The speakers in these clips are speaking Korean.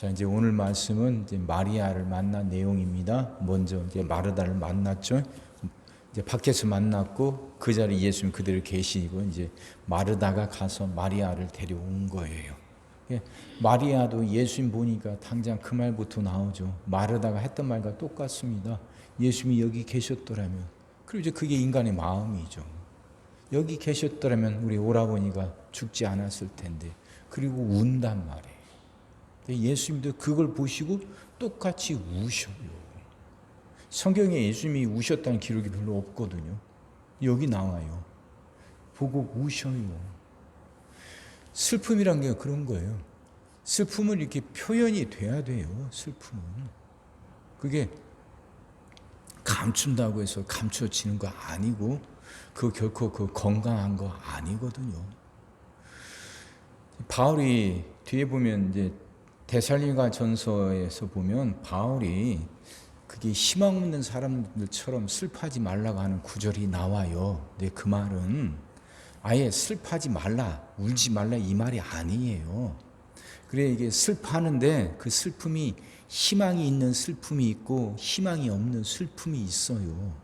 자, 이제 오늘 말씀은 이제 마리아를 만난 내용입니다. 먼저 이제 마르다를 만났죠. 이제 밖에서 만났고 그 자리에 예수님 그대로 계시고 이제 마르다가 가서 마리아를 데려온 거예요. 마리아도 예수님 보니까 당장 그 말부터 나오죠. 마르다가 했던 말과 똑같습니다. 예수님이 여기 계셨더라면, 그리고 이제 그게 인간의 마음이죠. 여기 계셨더라면 우리 오라버니가 죽지 않았을 텐데, 그리고 운단 말이에요. 예수님도 그걸 보시고 똑같이 우셔요. 성경에 예수님이 우셨다는 기록이 별로 없거든요. 여기 나와요. 보고 우셔요. 슬픔이란 게 그런 거예요. 슬픔은 이렇게 표현이 돼야 돼요. 슬픔은. 그게 감춘다고 해서 감춰지는 거 아니고, 그 결코 그 건강한 거 아니거든요. 바울이 뒤에 보면 이제 데살로니가 전서에서 보면 바울이 그게 희망 없는 사람들처럼 슬퍼하지 말라고 하는 구절이 나와요. 근데 그 말은 아예 슬퍼하지 말라, 울지 말라 이 말이 아니에요. 그래, 이게 슬퍼하는데 그 슬픔이 희망이 있는 슬픔이 있고 희망이 없는 슬픔이 있어요.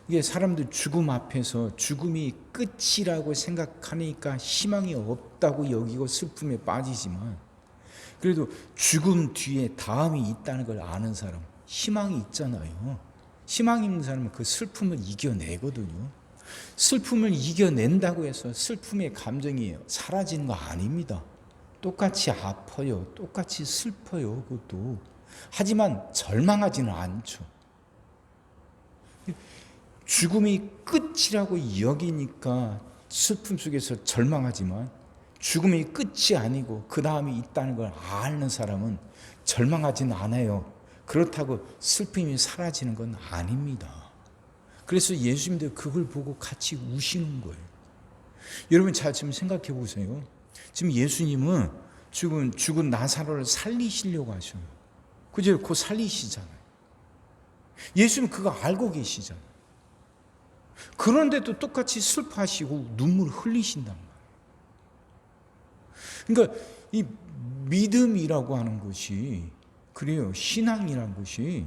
이게 사람들 죽음 앞에서 죽음이 끝이라고 생각하니까 희망이 없다고 여기고 슬픔에 빠지지만, 그래도 죽음 뒤에 다음이 있다는 걸 아는 사람, 희망이 있잖아요. 희망이 있는 사람은 그 슬픔을 이겨내거든요. 슬픔을 이겨낸다고 해서 슬픔의 감정이 사라지는 거 아닙니다. 똑같이 아파요. 똑같이 슬퍼요. 그것도. 하지만 절망하지는 않죠. 죽음이 끝이라고 여기니까 슬픔 속에서 절망하지만, 죽음이 끝이 아니고 그 다음이 있다는 걸 아는 사람은 절망하지는 않아요. 그렇다고 슬픔이 사라지는 건 아닙니다. 그래서 예수님도 그걸 보고 같이 우시는 거예요. 여러분 잘 지금 생각해 보세요. 지금 예수님은 죽은 나사로를 살리시려고 하셔요. 그죠? 곧 살리시잖아요. 예수님은 그거 알고 계시잖아요. 그런데도 똑같이 슬퍼하시고 눈물 흘리신단 말이에요. 그러니까 이 믿음이라고 하는 것이, 그래요, 신앙이라는 것이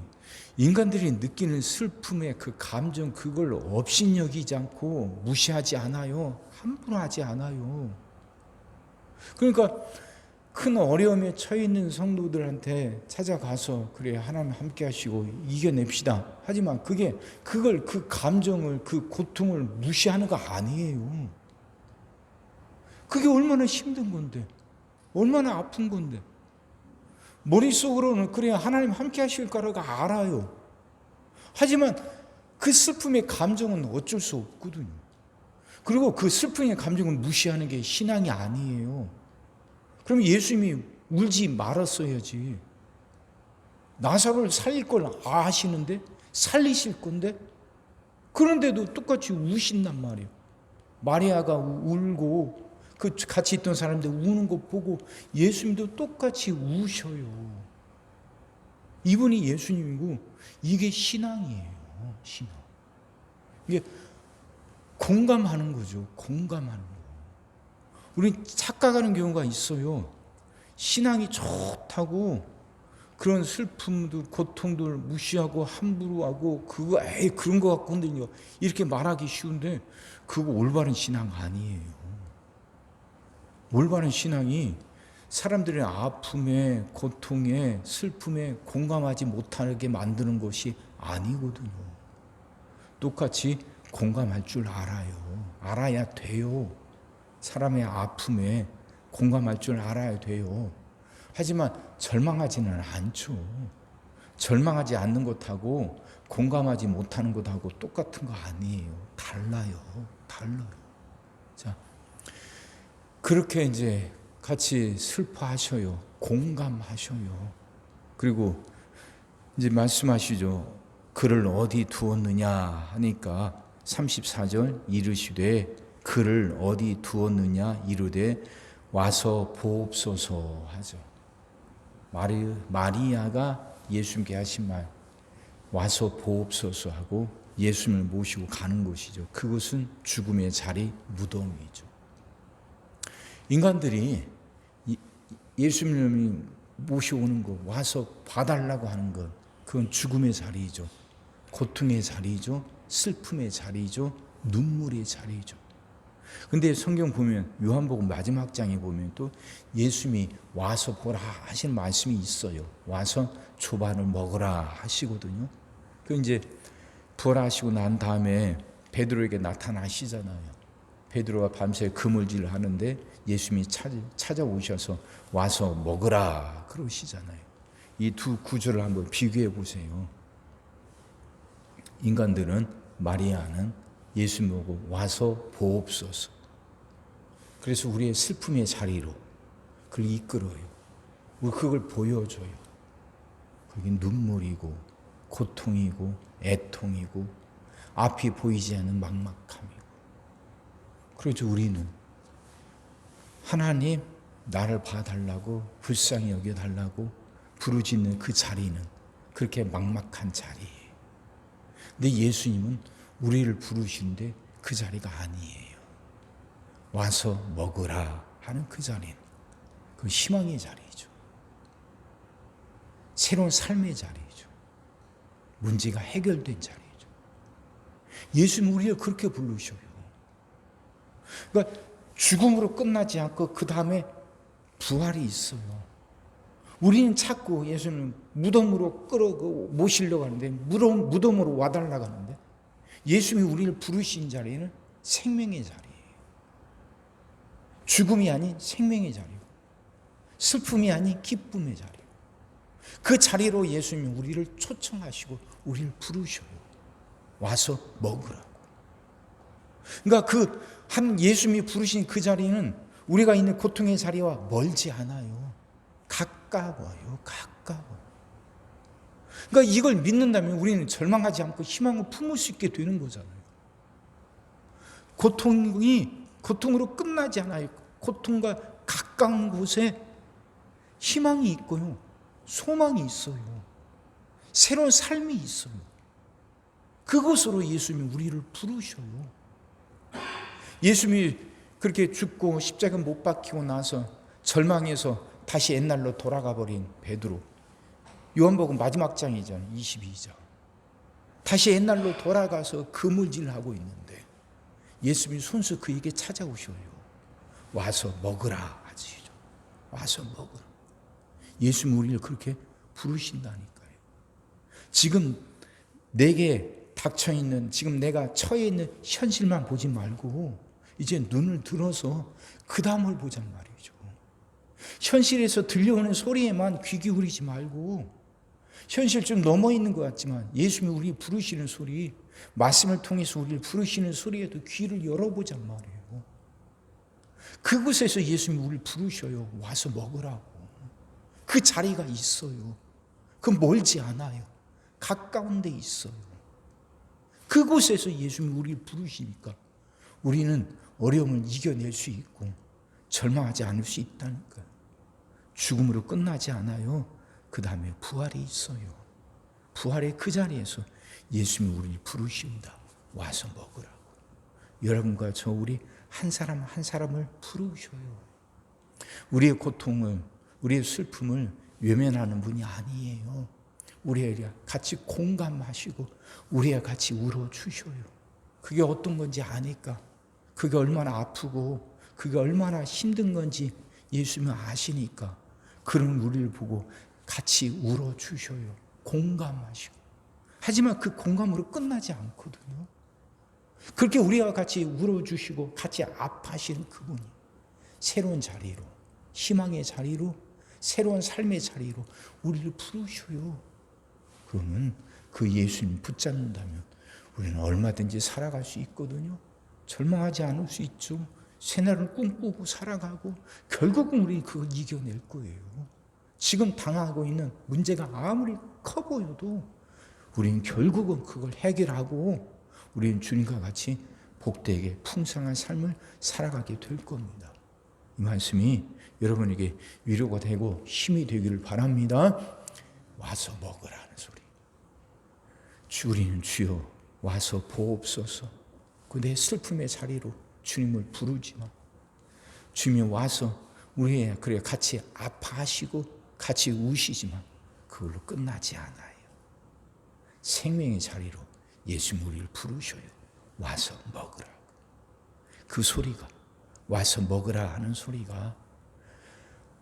인간들이 느끼는 슬픔의 그 감정, 그걸 업신여기지 않고 무시하지 않아요. 함부로 하지 않아요. 그러니까 큰 어려움에 처해 있는 성도들한테 찾아가서 그래, 하나님 함께 하시고 이겨냅시다. 하지만 그걸 그 감정을, 그 고통을 무시하는 거 아니에요. 그게 얼마나 힘든 건데, 얼마나 아픈 건데. 머릿속으로는 그래, 하나님 함께 하실 거라고 알아요. 하지만 그 슬픔의 감정은 어쩔 수 없거든요. 그리고 그 슬픔의 감정을 무시하는 게 신앙이 아니에요. 그럼 예수님이 울지 말았어야지. 나사로를 살릴 걸 아시는데, 살리실 건데, 그런데도 똑같이 우신단 말이에요. 마리아가 울고 그 같이 있던 사람들 우는 거 보고 예수님도 똑같이 우셔요. 이분이 예수님이고, 이게 신앙이에요. 신앙. 이게 공감하는 거죠. 공감하는 거. 우린 착각하는 경우가 있어요. 신앙이 좋다고 그런 슬픔도 고통들 무시하고 함부로 하고 그런 거 갖고 흔들려 이렇게 말하기 쉬운데, 그거 올바른 신앙 아니에요. 올바른 신앙이 사람들의 아픔에, 고통에, 슬픔에 공감하지 못하게 만드는 것이 아니거든요. 똑같이 공감할 줄 알아요. 알아야 돼요. 사람의 아픔에 공감할 줄 알아야 돼요. 하지만 절망하지는 않죠. 절망하지 않는 것하고 공감하지 못하는 것하고 똑같은 거 아니에요. 달라요. 자, 그렇게 이제 같이 슬퍼하셔요. 공감하셔요. 그리고 이제 말씀하시죠. 그를 어디 두었느냐 하니까 34절 이르시되 그를 어디 두었느냐 이르되 와서 보옵소서 하죠. 마리아가 예수님께 하신 말, 와서 보옵소서 하고 예수님을 모시고 가는 곳이죠. 그것은 죽음의 자리, 무덤이죠. 인간들이 예수님을 모셔오는 거, 와서 봐달라고 하는 것, 그건 죽음의 자리이죠. 고통의 자리이죠. 슬픔의 자리이죠. 눈물의 자리이죠. 근데 성경 보면 요한복음 마지막 장에 보면 또 예수님이 와서 보라 하시는 말씀이 있어요. 와서 조반을 먹으라 하시거든요. 그 이제 부활하시고 난 다음에 베드로에게 나타나시잖아요. 베드로가 밤새 그물질을 하는데 예수님이 찾아오셔서 와서 먹으라 그러시잖아요. 이 두 구절을 한번 비교해 보세요. 인간들은, 마리아는 예수 보고 와서 보옵소서. 그래서 우리의 슬픔의 자리로 그걸 이끌어요. 우리 그걸 보여줘요. 거기 눈물이고 고통이고 애통이고 앞이 보이지 않는 막막함이고. 그래서 우리는 하나님 나를 봐달라고, 불쌍히 여겨달라고 부르짖는 그 자리는 그렇게 막막한 자리예요. 근데 예수님은 우리를 부르시는데 그 자리가 아니에요. 와서 먹으라 하는 그 자리는 그 희망의 자리죠. 새로운 삶의 자리죠. 문제가 해결된 자리죠. 예수님은 우리를 그렇게 부르셔요. 그러니까 죽음으로 끝나지 않고 그 다음에 부활이 있어요. 우리는 자꾸 예수님 무덤으로 모시려고 하는데, 무덤으로 와달라고 하는데, 예수님이 우리를 부르신 자리는 생명의 자리예요. 죽음이 아닌 생명의 자리고, 슬픔이 아닌 기쁨의 자리고, 그 자리로 예수님이 우리를 초청하시고 우리를 부르셔요. 와서 먹으라고. 그러니까 예수님이 부르신 그 자리는 우리가 있는 고통의 자리와 멀지 않아요. 가까워요. 그러니까 이걸 믿는다면 우리는 절망하지 않고 희망을 품을 수 있게 되는 거잖아요. 고통으로 끝나지 않아요. 고통과 가까운 곳에 희망이 있고요. 소망이 있어요. 새로운 삶이 있어요. 그곳으로 예수님이 우리를 부르셔요. 예수님이 그렇게 죽고 십자가 못 박히고 나서 절망해서 다시 옛날로 돌아가 버린 베드로, 요한복음 마지막 장이잖아요. 22장. 다시 옛날로 돌아가서 그물질하고 있는데 예수님이 손수 그에게 찾아오셔요. 와서 먹으라 하시죠. 와서 먹으라. 예수님이 우리를 그렇게 부르신다니까요. 지금 내게 닥쳐있는, 지금 내가 처해 있는 현실만 보지 말고 이제 눈을 들어서 그 다음을 보잔 말이죠. 현실에서 들려오는 소리에만 귀 기울이지 말고, 현실 좀 넘어 있는 것 같지만 예수님이 우리 부르시는 소리, 말씀을 통해서 우리를 부르시는 소리에도 귀를 열어보잔 말이에요. 그곳에서 예수님이 우리를 부르셔요. 와서 먹으라고. 그 자리가 있어요. 그 멀지 않아요. 가까운 데 있어요. 그곳에서 예수님이 우리를 부르시니까 우리는 어려움을 이겨낼 수 있고 절망하지 않을 수 있다니까요. 죽음으로 끝나지 않아요. 그 다음에 부활이 있어요. 부활의 그 자리에서 예수님이 우리를 부르십니다. 와서 먹으라고. 여러분과 저 우리 한 사람 한 사람을 부르셔요. 우리의 고통을, 우리의 슬픔을 외면하는 분이 아니에요. 우리가 같이 공감하시고 우리가 같이 울어주셔요. 그게 어떤 건지 아니까, 그게 얼마나 아프고 그게 얼마나 힘든 건지 예수님은 아시니까 그런 우리를 보고 같이 울어주셔요. 공감하시고. 하지만 그 공감으로 끝나지 않거든요. 그렇게 우리와 같이 울어주시고 같이 아파하시는 그분이 새로운 자리로, 희망의 자리로, 새로운 삶의 자리로 우리를 부르셔요. 그러면 그 예수님 붙잡는다면 우리는 얼마든지 살아갈 수 있거든요. 절망하지 않을 수 있죠. 새날을 꿈꾸고 살아가고 결국은 우리는 그걸 이겨낼 거예요. 지금 당하고 있는 문제가 아무리 커 보여도 우리는 결국은 그걸 해결하고 우리는 주님과 같이 복되게 풍성한 삶을 살아가게 될 겁니다. 이 말씀이 여러분에게 위로가 되고 힘이 되기를 바랍니다. 와서 먹으라는 소리. 우리는 주여 와서 보옵소서. 그 내 슬픔의 자리로 주님을 부르지만 주님이 와서 우리의 그래 같이 아파하시고 같이 우시지만 그걸로 끝나지 않아요. 생명의 자리로 예수님 우리를 부르셔요. 와서 먹으라. 그 소리가, 와서 먹으라 하는 소리가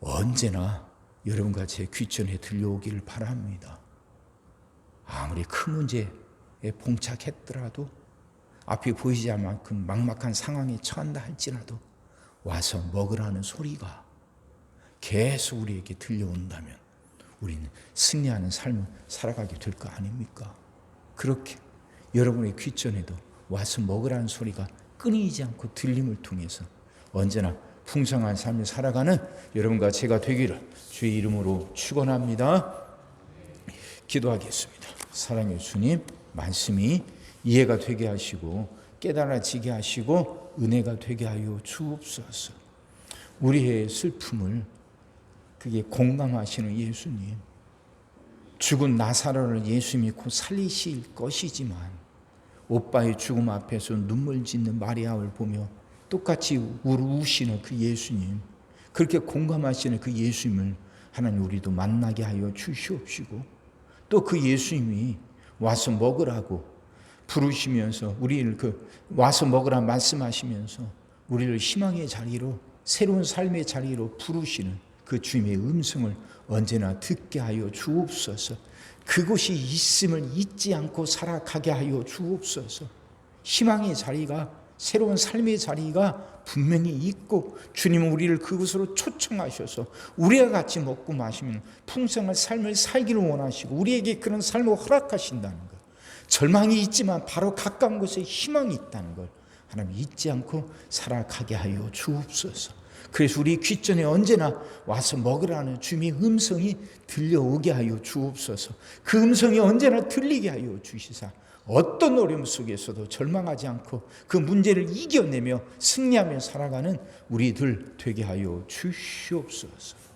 언제나 여러분과 제 귓전에 들려오기를 바랍니다. 아무리 큰 문제에 봉착했더라도, 앞이 보이지 않을 만큼 막막한 상황에 처한다 할지라도 와서 먹으라는 소리가 계속 우리에게 들려온다면 우리는 승리하는 삶을 살아가게 될 거 아닙니까? 그렇게 여러분의 귓전에도 와서 먹으라는 소리가 끊이지 않고 들림을 통해서 언제나 풍성한 삶을 살아가는 여러분과 제가 되기를 주의 이름으로 축원합니다. 기도하겠습니다. 사랑의 주님, 말씀이 이해가 되게 하시고 깨달아지게 하시고 은혜가 되게 하여 주옵소서. 우리의 슬픔을 그게 공감하시는 예수님, 죽은 나사로를 예수님이 곧 살리실 것이지만 오빠의 죽음 앞에서 눈물 짓는 마리아를 보며 똑같이 우시는 그 예수님, 그렇게 공감하시는 그 예수님을 하나님 우리도 만나게 하여 주시옵시고, 또 그 예수님이 와서 먹으라고 부르시면서 우리를 와서 먹으라 말씀하시면서 우리를 희망의 자리로, 새로운 삶의 자리로 부르시는 그 주님의 음성을 언제나 듣게 하여 주옵소서. 그곳이 있음을 잊지 않고 살아가게 하여 주옵소서. 희망의 자리가, 새로운 삶의 자리가 분명히 있고 주님은 우리를 그곳으로 초청하셔서 우리와 같이 먹고 마시면 풍성한 삶을 살기를 원하시고 우리에게 그런 삶을 허락하신다는 것, 절망이 있지만 바로 가까운 곳에 희망이 있다는 걸 하나님 잊지 않고 살아가게 하여 주옵소서. 그래서 우리 귓전에 언제나 와서 먹으라는 주님의 음성이 들려오게 하여 주옵소서. 그 음성이 언제나 들리게 하여 주시사 어떤 어려움 속에서도 절망하지 않고 그 문제를 이겨내며 승리하며 살아가는 우리들 되게 하여 주시옵소서.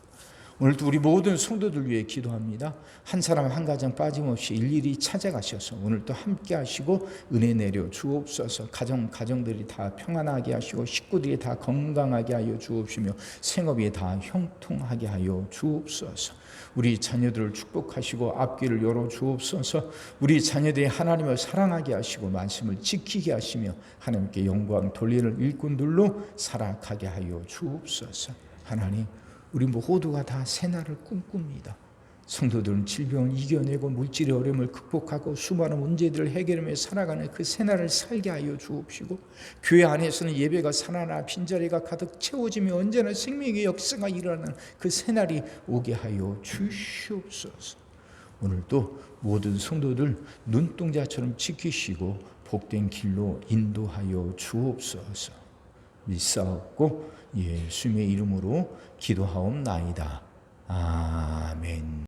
오늘도 우리 모든 성도들 위해 기도합니다. 한 사람 한 가정 빠짐없이 일일이 찾아가셔서 오늘도 함께 하시고 은혜 내려 주옵소서. 가정들이 다 평안하게 하시고 식구들이 다 건강하게 하여 주옵시며 생업이 다 형통하게 하여 주옵소서. 우리 자녀들을 축복하시고 앞길을 열어 주옵소서. 우리 자녀들이 하나님을 사랑하게 하시고 말씀을 지키게 하시며 하나님께 영광 돌리는 일꾼들로 살아가게 하여 주옵소서. 하나님, 우리 모두가 다 새날을 꿈꿉니다. 성도들은 질병을 이겨내고 물질의 어려움을 극복하고 수많은 문제들을 해결하며 살아가는 그 새날을 살게 하여 주옵시고, 교회 안에서는 예배가 살아나 빈자리가 가득 채워지며 언제나 생명의 역사가 일어나는 그 새날이 오게 하여 주시옵소서. 오늘도 모든 성도들 눈동자처럼 지키시고 복된 길로 인도하여 주옵소서. 믿사옵고 예수님의 이름으로 기도하옵나이다. 아멘.